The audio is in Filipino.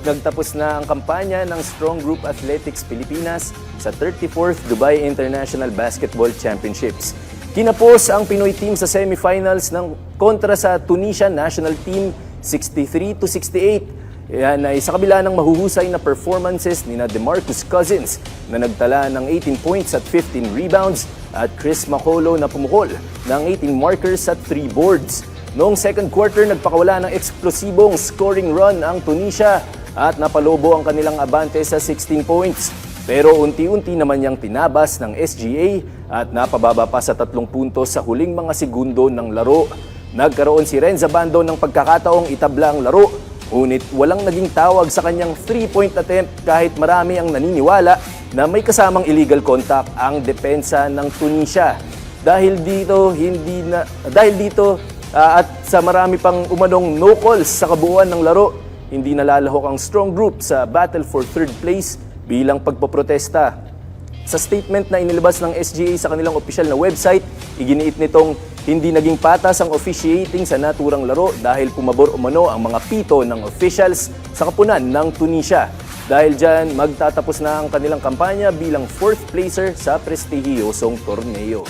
Nagtapos na ang kampanya ng Strong Group Athletics Pilipinas sa 34th Dubai International Basketball Championships. Kinapos ang Pinoy team sa semifinals ng kontra sa Tunisia National Team 63-68. Yan ay sa kabila ng mahuhusay na performances ni DeMarcus Cousins na nagtala ng 18 points at 15 rebounds at Chris Makolo na pumukol ng 18 markers at 3 boards. Noong second quarter, nagpakawala ng eksplosibong scoring run ang Tunisia at napalobo ang kanilang abante sa 16 points. Pero unti-unti naman niyang tinabas ng SGA at napababa pa sa 3 puntos sa huling mga segundo ng laro. Nagkaroon si Renza Bando ng pagkakataong itabla ang laro, ngunit walang naging tawag sa kanyang 3-point attempt kahit marami ang naniniwala na may kasamang illegal contact ang depensa ng Tunisia. Dahil dito at sa marami pang umanong no calls sa kabuuan ng laro, hindi nalalahok ang Strong Group sa battle for third place bilang pagpoprotesta. Sa statement na inilabas ng SGA sa kanilang opisyal na website, iginiit nitong hindi naging patas ang officiating sa naturang laro dahil pumabor umano ang mga pito ng officials sa kapunan ng Tunisia. Dahil dyan, magtatapos na ang kanilang kampanya bilang 4th placer sa prestihiyosong torneo.